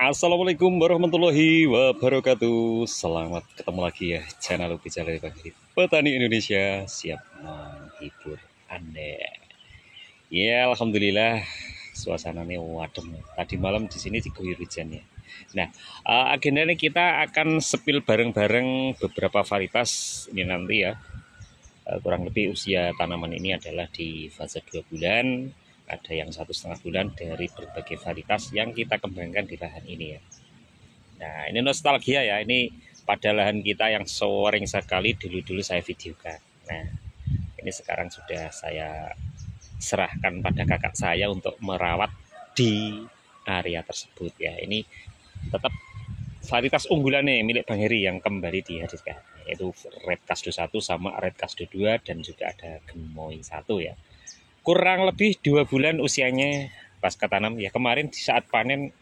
Assalamualaikum warahmatullahi wabarakatuh. Selamat ketemu lagi ya channel Bicara Pagi Petani Indonesia siap menghibur Anda. Ya alhamdulillah suasananya wadem. Tadi malam di sini diguyur hujan ya. Nah, agendanya kita akan sepil bareng-bareng beberapa varietas ini nanti ya. Kurang lebih usia tanaman ini adalah di fase 2 bulan. Ada yang 1,5 bulan dari berbagai varietas yang kita kembangkan di lahan ini ya. Nah ini nostalgia ya, ini pada lahan kita yang sering sekali dulu-dulu saya videokan. Nah ini sekarang sudah saya serahkan pada kakak saya untuk merawat di area tersebut ya. Ini tetap varietas unggulan nih milik Bang Heri yang kembali dihadirkan, yaitu Red Kasdo 1 sama Red Kasdo 2 dan juga ada Gemoy 1 ya. Kurang lebih 2 bulan usianya pasca tanam ya. Kemarin di saat panen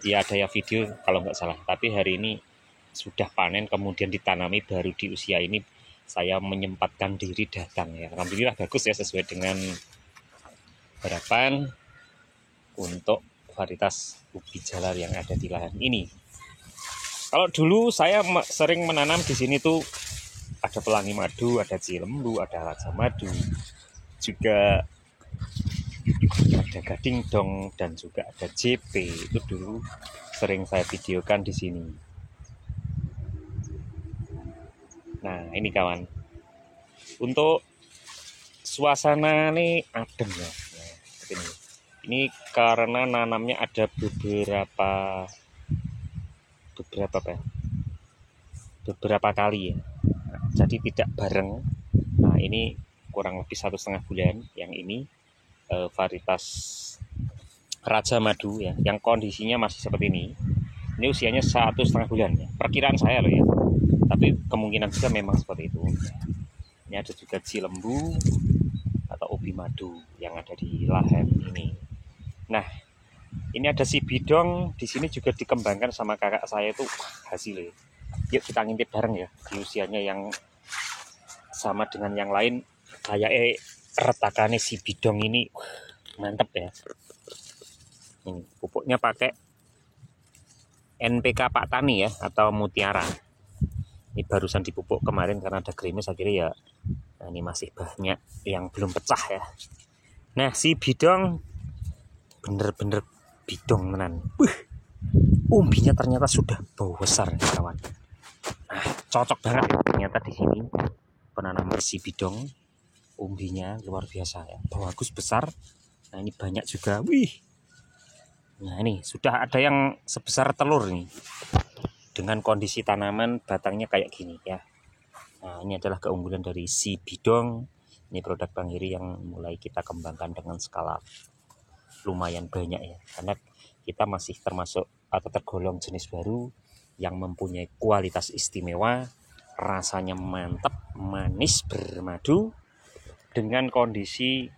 ya ada ya video kalau nggak salah, tapi hari ini sudah panen kemudian ditanami. Baru di usia ini saya menyempatkan diri datang ya. Alhamdulillah bagus ya, sesuai dengan harapan untuk varietas ubi jalar yang ada di lahan ini. Kalau dulu saya sering menanam di sini tuh ada pelangi madu, ada cilembu, ada raja madu, juga ada gading dong, dan juga ada JP. Itu dulu sering saya videokan di sini. Nah ini kawan, untuk suasana ini adem ya. Nah, ini karena nanamnya ada beberapa kali ya. Nah, jadi tidak bareng. Nah ini kurang lebih 1,5 bulan. Yang ini varietas Raja Madu ya, yang kondisinya masih seperti ini. Ini usianya 1,5 bulan ya. Perkiraan saya loh ya. Tapi kemungkinan juga memang seperti itu. Ini ada juga cilembu atau ubi madu yang ada di lahan ini. Nah, ini ada si bidong di sini juga dikembangkan sama kakak saya itu hasilnya. Yuk kita ngintip bareng ya, di usianya yang sama dengan yang lain. Kayak retakannya si bidong ini mantep ya. Ini pupuknya pakai NPK Pak Tani ya, atau Mutiara. Ini barusan dipupuk kemarin karena ada gerimis akhirnya ya. Nah, ini masih banyak yang belum pecah ya. Nah si bidong bener-bener bidong tenan. Umbinya ternyata sudah besar ya kawan. Nah cocok banget ya ternyata di sini penanaman si bidong. Umbinya luar biasa ya, bagus besar. Nah ini banyak juga, Nah ini sudah ada yang sebesar telur nih, dengan kondisi tanaman batangnya kayak gini ya. Nah ini adalah keunggulan dari si bidong. Ini produk Bang Heri yang mulai kita kembangkan dengan skala lumayan banyak ya, karena kita masih termasuk atau tergolong jenis baru yang mempunyai kualitas istimewa, rasanya mantap, manis, bermadu, dengan kondisi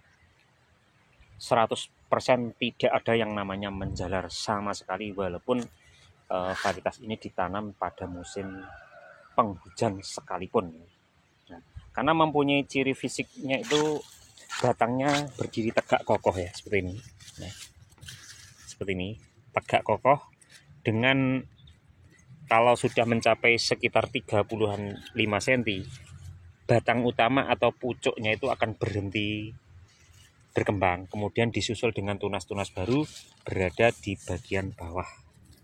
100% tidak ada yang namanya menjalar sama sekali, walaupun varietas ini ditanam pada musim penghujan sekalipun. Nah, karena mempunyai ciri fisiknya itu batangnya berdiri tegak kokoh ya, seperti ini. Nah, seperti ini, tegak kokoh, dengan kalau sudah mencapai sekitar 35 cm, batang utama atau pucuknya itu akan berhenti berkembang, kemudian disusul dengan tunas-tunas baru berada di bagian bawah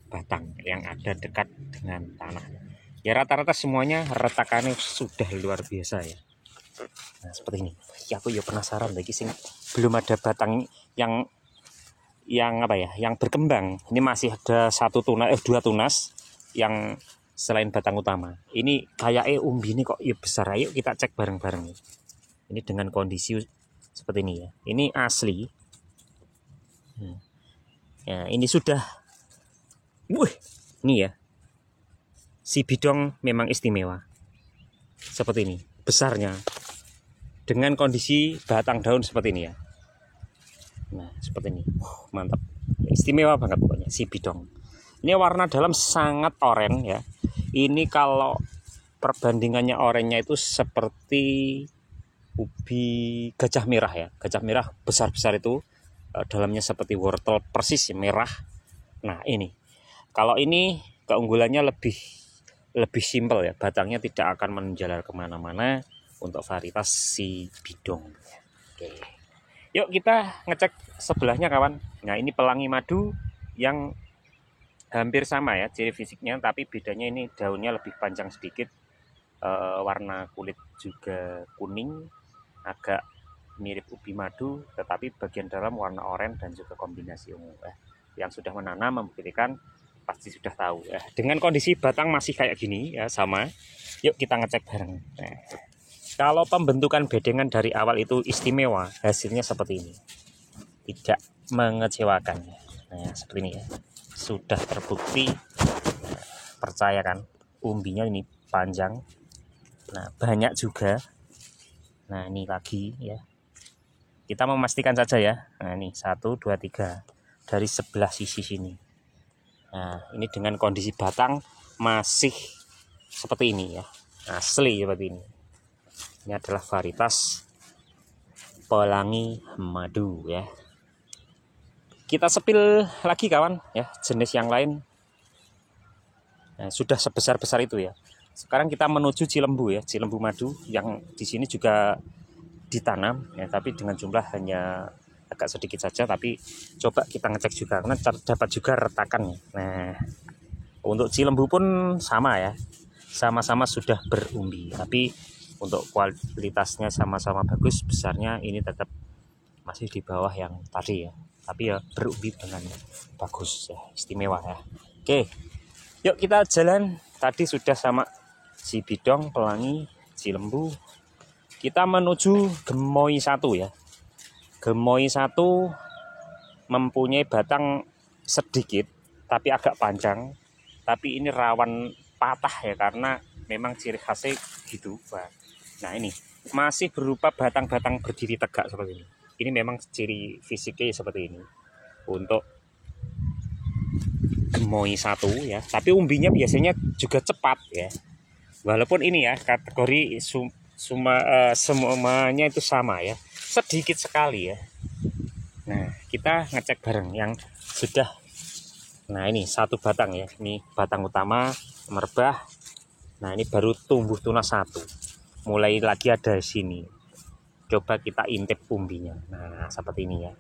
batang yang ada dekat dengan tanah. Ya rata-rata semuanya retakannya sudah luar biasa ya. Nah seperti ini. Ya aku ya penasaran lagi sih, belum ada batang yang apa ya, yang berkembang. Ini masih ada dua tunas yang selain batang utama. Ini kayak umbi ini kok ya besar. Ayo kita cek bareng-bareng. Ini dengan kondisi seperti ini ya. Ini asli. Ya, ini sudah. Ini ya. Si bidong memang istimewa. Seperti ini, besarnya. Dengan kondisi batang daun seperti ini ya. Nah, seperti ini. Mantap. Istimewa banget pokoknya si bidong. Ini warna dalam sangat oranye ya. Ini kalau perbandingannya oranye itu seperti ubi gajah merah ya. Gajah merah besar-besar itu, dalamnya seperti wortel persis merah. Nah ini Kalau ini keunggulannya lebih simpel ya, batangnya tidak akan menjalar kemana-mana untuk varietas si bidong. Oke, yuk kita ngecek sebelahnya kawan. Nah ini pelangi madu yang hampir sama ya ciri fisiknya, tapi bedanya ini daunnya lebih panjang sedikit, warna kulit juga kuning, agak mirip ubi madu, tetapi bagian dalam warna oranye dan juga kombinasi ungu. Yang sudah menanam membuktikan pasti sudah tahu ya. Dengan kondisi batang masih kayak gini ya, sama. Yuk kita ngecek bareng. Nah, kalau pembentukan bedengan dari awal itu istimewa, hasilnya seperti ini. Tidak mengecewakan. Nah, seperti ini ya. Sudah terbukti, percaya kan, umbinya ini panjang. Nah, banyak juga. Nah, ini lagi ya. Kita memastikan saja ya. Nah, ini 1 2 3 dari sebelah sisi sini. Nah, ini dengan kondisi batang masih seperti ini ya. Asli seperti ini. Ini adalah varietas pelangi madu ya. Kita sepil lagi kawan ya, jenis yang lain. Nah, sudah sebesar-besar itu ya. Sekarang kita menuju cilembu ya, cilembu madu yang di sini juga ditanam ya, tapi dengan jumlah hanya agak sedikit saja, tapi coba kita ngecek juga karena dapat juga retakan. Nah, untuk cilembu pun sama ya, sama-sama sudah berumbi, tapi untuk kualitasnya sama-sama bagus, besarnya ini tetap masih di bawah yang tadi ya, tapi ya berumbi dengan bagus ya, istimewa ya. Oke, yuk kita jalan. Tadi sudah sama si bidong, pelangi, cilembu. Kita menuju gemoy 1 ya. Gemoy 1 mempunyai batang sedikit tapi agak panjang, tapi ini rawan patah ya karena memang ciri khasnya gitu. Nah ini masih berupa batang-batang berdiri tegak seperti ini. Ini memang ciri fisiknya seperti ini untuk gemoy 1 ya, tapi umbinya biasanya juga cepat ya. Walaupun ini ya kategori semuanya itu sama ya, sedikit sekali ya. Nah kita ngecek bareng yang sudah. Nah ini 1 batang ya, ini batang utama merebah. Nah ini baru tumbuh tunas 1, mulai lagi ada di sini. Coba kita intip umbinya. Nah seperti ini ya,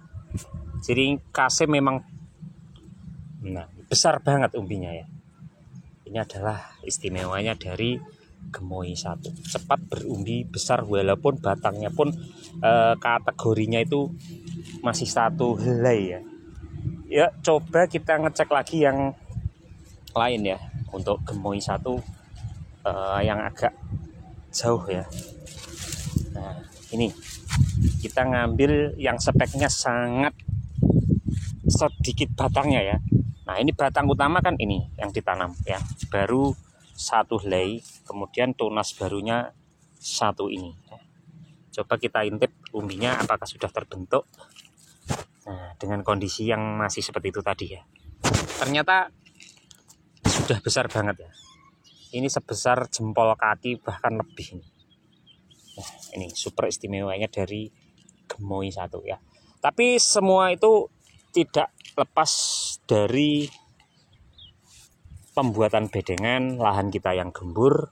ciri khasnya memang besar banget umbinya ya. Ini adalah istimewanya dari gemoy 1, cepat berumbi besar walaupun batangnya pun kategorinya itu masih 1 helai ya. Ya coba kita ngecek lagi yang lain ya untuk gemoy 1 yang agak jauh ya. Nah ini kita ngambil yang speknya sangat sedikit batangnya ya. Nah ini batang utama kan ini yang ditanam ya, baru 1 helai, kemudian tunas barunya 1 ini. Coba kita intip umbinya apakah sudah terbentuk. Nah dengan kondisi yang masih seperti itu tadi ya, ternyata sudah besar banget ya. Ini sebesar jempol kaki bahkan lebih. Nah, ini super istimewanya dari gemoy 1 ya. Tapi semua itu tidak lepas dari pembuatan bedengan, lahan kita yang gembur,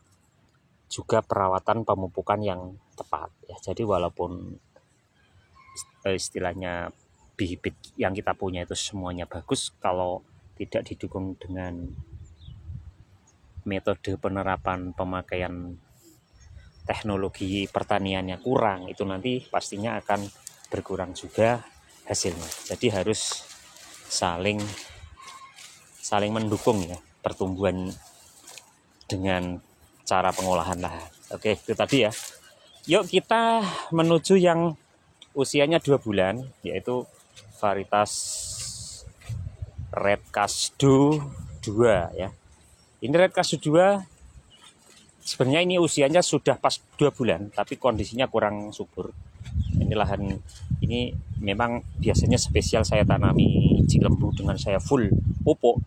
juga perawatan pemupukan yang tepat ya. Jadi walaupun istilahnya bibit yang kita punya itu semuanya bagus, kalau tidak didukung dengan metode penerapan pemakaian teknologi pertaniannya kurang, itu nanti pastinya akan berkurang juga hasilnya. Jadi harus saling mendukung ya pertumbuhan dengan cara pengolahan lahan. Oke, itu tadi ya. Yuk kita menuju yang usianya 2 bulan, yaitu varietas Red Kasdo 2 ya. Ini Red Kasdo 2 sebenarnya ini usianya sudah pas 2 bulan, tapi kondisinya kurang subur. Ini lahan ini memang biasanya spesial saya tanami cilembu dengan saya full pupuk.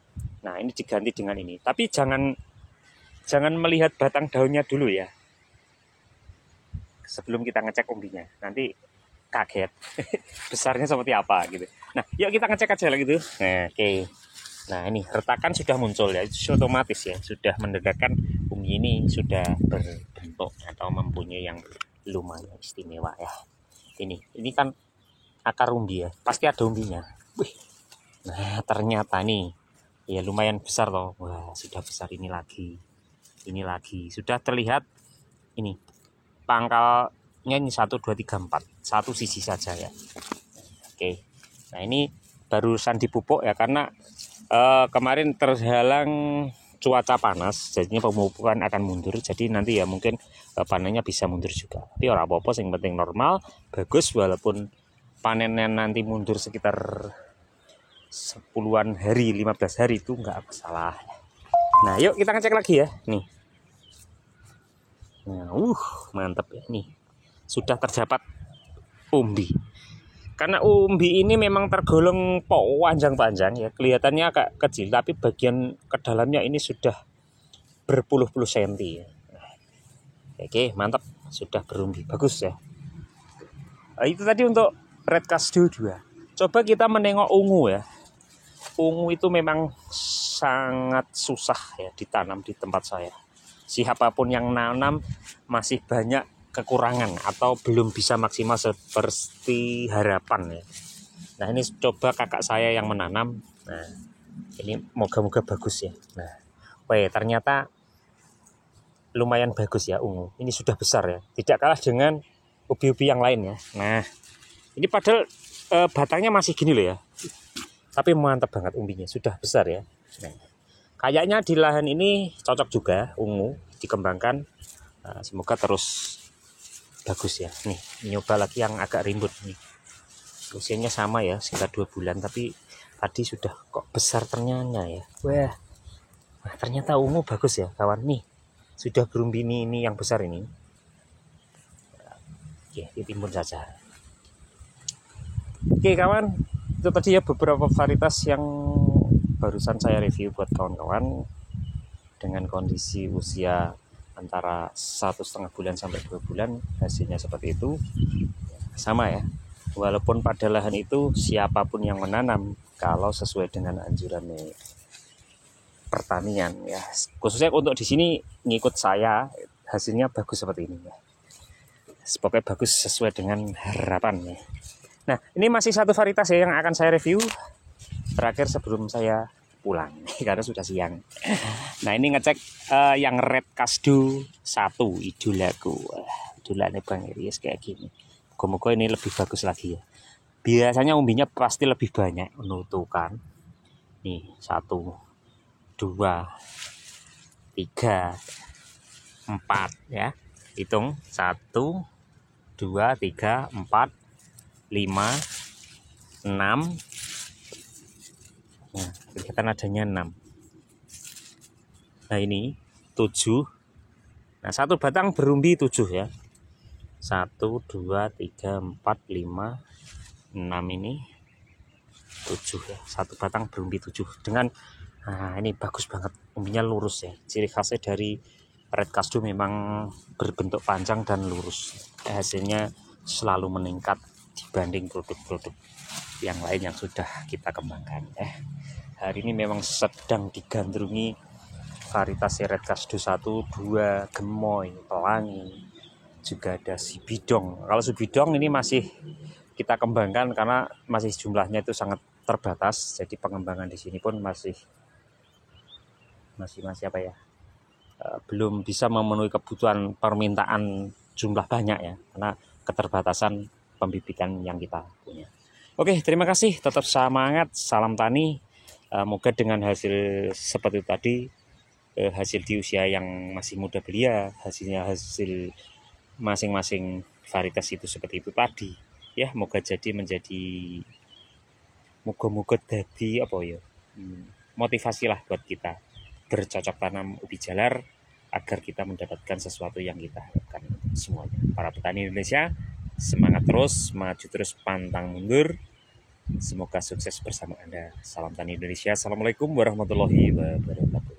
Nah ini diganti dengan ini, tapi jangan melihat batang daunnya dulu ya sebelum kita ngecek umbinya, nanti kaget besarnya seperti apa gitu. Nah yuk kita ngecek aja lah gitu. Nah, oke. Nah ini retakan sudah muncul ya, itu otomatis ya, sudah menandakan umbi ini sudah berbentuk atau mempunyai yang lumayan istimewa ya. Ini kan akar umbi ya, pasti ada umbinya. Wih, nah ternyata nih ya lumayan besar loh. Wah sudah besar, ini lagi sudah terlihat ini pangkalnya, ini 1 2 3 4 satu sisi saja ya. Oke, nah ini barusan dipupuk ya, karena kemarin terhalang cuaca panas, jadinya pemupukan akan mundur, jadi nanti ya mungkin panennya bisa mundur juga, tapi orang apa-apa, yang penting normal bagus, walaupun panennya nanti mundur sekitar 10-an hari, 15 hari itu nggak masalah. Nah yuk kita ngecek lagi ya nih. Nah mantap ya, nih sudah terdapat umbi. Karena umbi ini memang tergolong panjang-panjang ya, kelihatannya agak kecil, tapi bagian ke dalamnya ini sudah berpuluh-puluh senti ya. Oke, mantap, sudah berumbi, bagus ya. Nah, itu tadi untuk red cashew 2. Coba kita menengok ungu ya. Ungu itu memang sangat susah ya ditanam di tempat saya. Siapapun yang nanam masih banyak kekurangan atau belum bisa maksimal seperti harapan ya. Nah ini coba kakak saya yang menanam. Nah ini moga-moga bagus ya. Nah ternyata lumayan bagus ya ungu. Ini sudah besar ya, tidak kalah dengan ubi-ubi yang lain ya. Nah ini padahal batangnya masih gini loh ya, tapi mantap banget umbinya, sudah besar ya. Nah, kayaknya di lahan ini cocok juga ungu dikembangkan. Nah, semoga terus bagus ya. Nih nyoba lagi yang agak rimbun nih, usianya sama ya sekitar 2 bulan, tapi tadi sudah kok besar ternyata ya. Wah, nah, ternyata ungu bagus ya kawan. Nih sudah berumbi ini yang besar ini. Oke, ditimbun saja. Oke kawan, itu tadi ya beberapa varietas yang barusan saya review buat kawan-kawan dengan kondisi usia antara 1,5 bulan sampai 2 bulan, hasilnya seperti itu. Sama ya, walaupun pada lahan itu siapapun yang menanam, kalau sesuai dengan anjuran pertanian ya, khususnya untuk di sini ngikut saya, hasilnya bagus seperti ini ya. Pokoknya bagus sesuai dengan harapan ya. Nah ini masih satu varietas ya yang akan saya review terakhir sebelum saya pulang karena sudah siang. Nah ini ngecek yang red cashew 1 idolaku. Idolanya Bang Iris kayak gini. Moga-moga ini lebih bagus lagi ya. Biasanya umbinya pasti lebih banyak. Nutukan. Nih 1 2 3 4 ya. Hitung 1 2 3 4 5 6. Nah, kelihatan adanya 6. Nah ini 7. Nah satu batang berumbi 7 ya. 1 2 3 4 5 6 ini 7 ya. Satu batang berumbi 7 dengan ini bagus banget, umbinya lurus ya. Ciri khasnya dari red cashew memang berbentuk panjang dan lurus. Hasilnya selalu meningkat dibanding produk-produk yang lain yang sudah kita kembangkan. Hari ini memang sedang digandrungi varietas red cashew 1, 2, gemoy, pelangi, juga ada sibidong. Kalau sibidong ini masih kita kembangkan karena masih jumlahnya itu sangat terbatas, jadi pengembangan di sini pun masih apa ya, belum bisa memenuhi kebutuhan permintaan jumlah banyak ya, karena keterbatasan pembibitan yang kita punya. Oke, terima kasih, tetap semangat, salam tani. Moga dengan hasil seperti tadi, hasil di usia yang masih muda belia, hasil masing-masing varietas itu seperti itu tadi ya. Moga jadi apa ya, motivasi lah buat kita bercocok tanam ubi jalar agar kita mendapatkan sesuatu yang kita harapkan semuanya. Para petani Indonesia, semangat terus, maju terus, pantang mundur. Semoga sukses bersama Anda. Salam Tani Indonesia. Assalamualaikum warahmatullahi wabarakatuh.